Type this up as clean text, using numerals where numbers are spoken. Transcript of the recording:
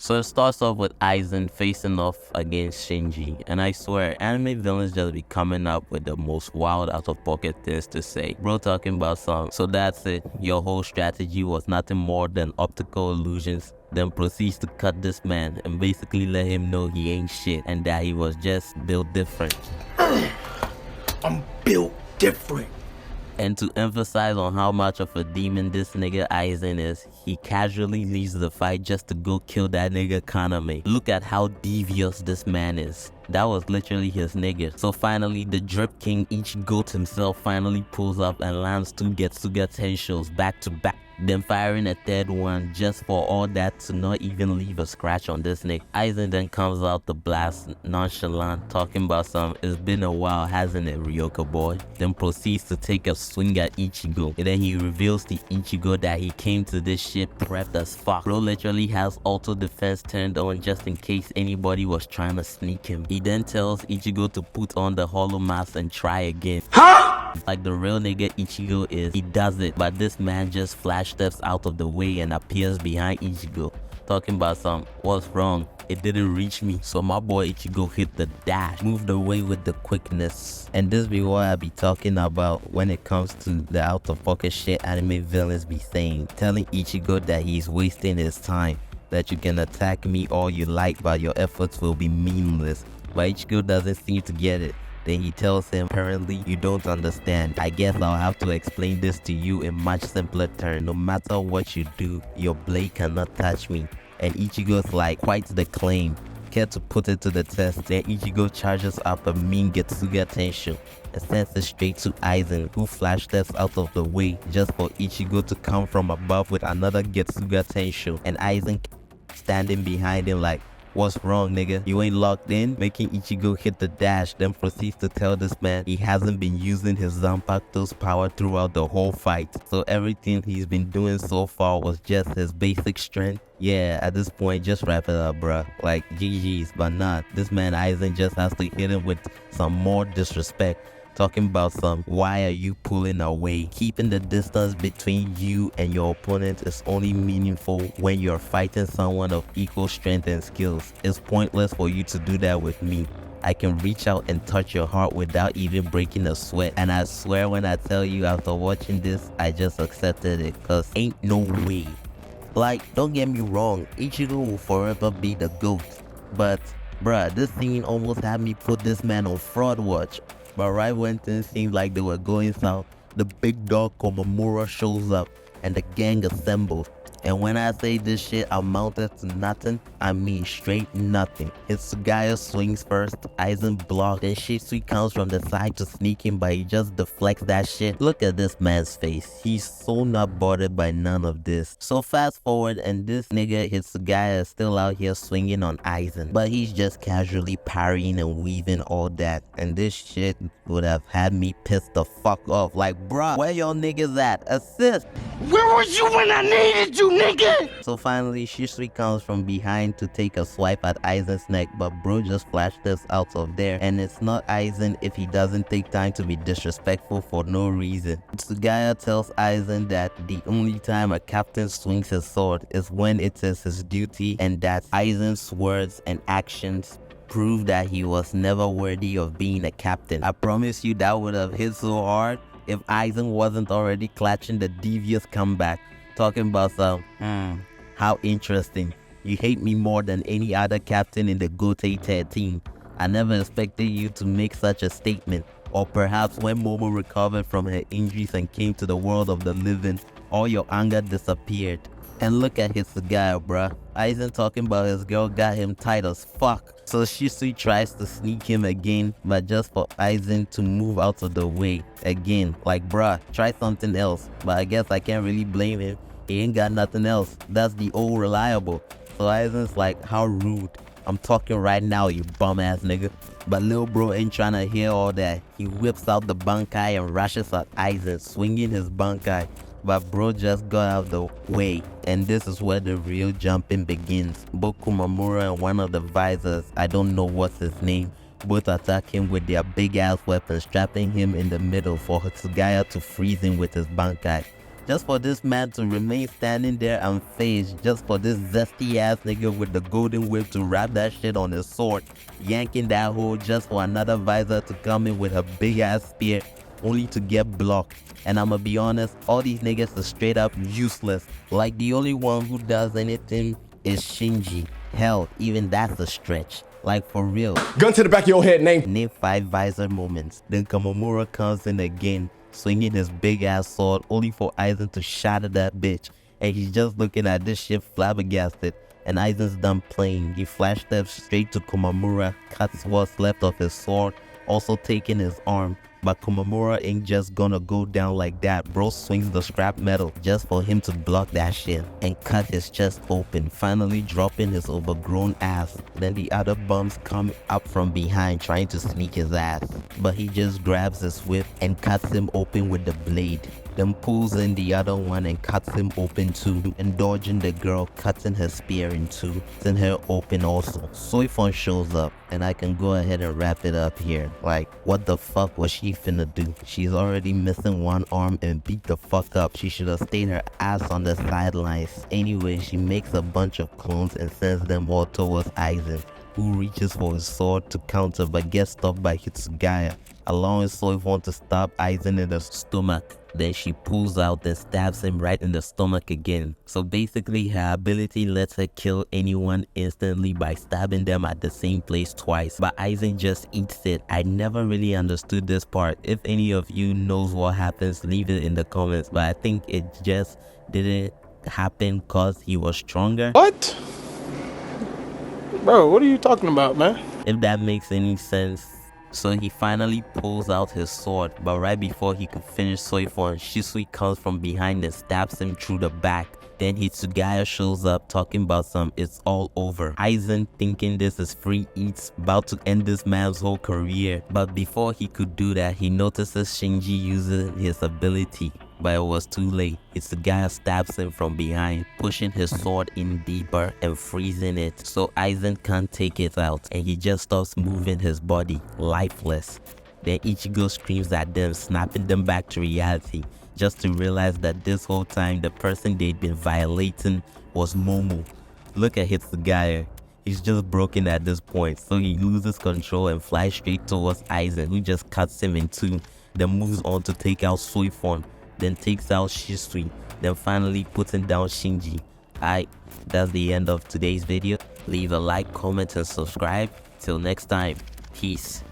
So it starts off with Aizen facing off against Shinji, and I swear, anime villains just be coming up with the most wild out of pocket things to say. Bro talking about some, so that's it, your whole strategy was nothing more than optical illusions, then proceeds to cut this man and basically let him know he ain't shit and that he was just built different. I'm built different. And to emphasize on how much of a demon this nigga Aizen is, he casually leaves the fight just to go kill that nigga Kaname. Look at how devious this man is. That was literally his nigga. So finally, the Drip King Ichigo himself finally pulls up and lands 2 Getsuga Tenshos back to back. Then firing a third one just for all that to not even leave a scratch on this nigga. Aizen then comes out the blast nonchalant, talking about some, it's been a while, hasn't it, Ryoka boy? Then proceeds to take a swing at Ichigo. And then he reveals to Ichigo that he came to this shit prepped as fuck. Bro literally has auto defense turned on just in case anybody was trying to sneak him. He then tells Ichigo to put on the hollow mask and try again. Like the real nigga Ichigo is, he does it, but this man just flash steps out of the way and appears behind Ichigo, talking about some, what's wrong? It didn't reach me. So my boy Ichigo hit the dash, moved away with the quickness. And this be what I be talking about when it comes to the out of pocket shit anime villains be saying, telling Ichigo that he's wasting his time, that you can attack me all you like but your efforts will be meaningless. But Ichigo doesn't seem to get it. Then he tells him, apparently you don't understand. I guess I'll have to explain this to you in much simpler terms. No matter what you do, your blade cannot touch me. And Ichigo's like, quite the claim. Care to put it to the test? Then Ichigo charges up a mean Getsuga Tensho and sends it straight to Aizen, who flash steps out of the way just for Ichigo to come from above with another Getsuga Tensho. And Aizen standing behind him like, what's wrong, nigga? You ain't locked in? Making Ichigo hit the dash, then proceeds to tell this man he hasn't been using his Zanpakuto's power throughout the whole fight. So everything he's been doing so far was just his basic strength. Yeah, at this point, just wrap it up, bruh. Like, GG's, but not. This man Aizen just has to hit him with some more disrespect. Talking about some, why are you pulling away? Keeping the distance between you and your opponent is only meaningful when you're fighting someone of equal strength and skills. It's pointless for you to do that with me. I can reach out and touch your heart without even breaking a sweat. And I swear when I tell you after watching this, I just accepted it, cause ain't no way. Like, don't get me wrong, Ichigo will forever be the GOAT. But, bruh, this scene almost had me put this man on fraud watch. But right when things seemed like they were going south, the big dog Komamura shows up and the gang assembles. And when I say this shit amounted to nothing, I mean straight nothing. Hitsugaya swings first, Aizen blocks, then Shisui comes from the side to sneak him, but he just deflects that shit. Look at this man's face. He's so not bothered by none of this. So fast forward and this nigga Hitsugaya is still out here swinging on Aizen, but he's just casually parrying and weaving all that. And this shit would have had me pissed the fuck off. Like, bruh, where y'all niggas at? Assist! Where was you when I needed you, nigga? So finally, Shisui comes from behind to take a swipe at Aizen's neck, but bro just flashed this out of there. And it's not Aizen if he doesn't take time to be disrespectful for no reason. Tsugaya tells Aizen that the only time a captain swings his sword is when it is his duty, and that Aizen's words and actions prove that he was never worthy of being a captain. I promise you that would have hit so hard if Aizen wasn't already clutching the devious comeback, talking about some, how interesting. You hate me more than any other captain in the Gotei 13. I never expected you to make such a statement. Or perhaps when Momo recovered from her injuries and came to the world of the living, all your anger disappeared. And look at his cigar, bruh. Aizen talking about his girl got him tight as fuck. So Shisui tries to sneak him again, but just for Aizen to move out of the way again. Like, bruh, try something else. But I guess I can't really blame him. He ain't got nothing else. That's the old reliable. So Aizen's like, how rude. I'm talking right now, you bum ass nigga. But lil bro ain't trying to hear all that. He whips out the bankai and rushes at Aizen, swinging his bankai. But bro just got out of the way, and this is where the real jumping begins. Both Kumamura and one of the visors, I don't know what's his name, both attack him with their big ass weapons, trapping him in the middle for Hitsugaya to freeze him with his bankai. Just for this man to remain standing there unfazed, just for this zesty ass nigga with the golden whip to wrap that shit on his sword, yanking that hole just for another visor to come in with a big ass spear, only to get blocked. And I'ma be honest, all these niggas are straight up useless. Like the only one who does anything is Shinji. Hell, even that's a stretch. Like for real. Gun to the back of your head, Name 5 visor moments. Then Komamura comes in again, swinging his big ass sword, only for Aizen to shatter that bitch. And he's just looking at this shit flabbergasted. And Aizen's done playing. He flash steps straight to Komamura, cuts what's left of his sword, also taking his arm. But Komamura ain't just gonna go down like that. Bro swings the scrap metal just for him to block that shit and cut his chest open, finally dropping his overgrown ass. Then the other bums come up from behind trying to sneak his ass, but he just grabs his whip and cuts him open with the blade. Then pulls in the other one and cuts him open too, and dodging the girl, cutting her spear in two, then her open also. Soifon shows up, and I can go ahead and wrap it up here. Like, what the fuck was she finna do? She's already missing one arm and beat the fuck up. She should have stayed her ass on the sidelines. Anyway, she makes a bunch of clones and sends them all towards Aizen, who reaches for his sword to counter but gets stopped by Hitsugaya, allowing Soifon to stab Aizen in the stomach. Then she pulls out and stabs him right in the stomach again. So basically her ability lets her kill anyone instantly by stabbing them at the same place twice. But Aizen just eats it. I never really understood this part. If any of you knows what happens, leave it in the comments. But I think it just didn't happen cause he was stronger. What? Bro, what are you talking about, man? If that makes any sense. So he finally pulls out his sword, but right before he could finish Soifon, Shisui comes from behind and stabs him through the back. Then Hitsugaya shows up talking about some "it's all over." Aizen, thinking this is free eats, about to end this man's whole career. But before he could do that, he notices Shinji using his ability. But it was too late. Hitsugaya stabs him from behind, pushing his sword in deeper and freezing it. So Aizen can't take it out and he just stops moving his body, lifeless. Then Ichigo screams at them, snapping them back to reality, just to realize that this whole time the person they'd been violating was Momo. Look at Hitsugaya. He's just broken at this point, so he loses control and flies straight towards Aizen, who just cuts him in two, then moves on to take out Soifon, then takes out Shisui, then finally putting down Shinji. Alright, that's the end of today's video. Leave a like, comment and subscribe. Till next time, peace.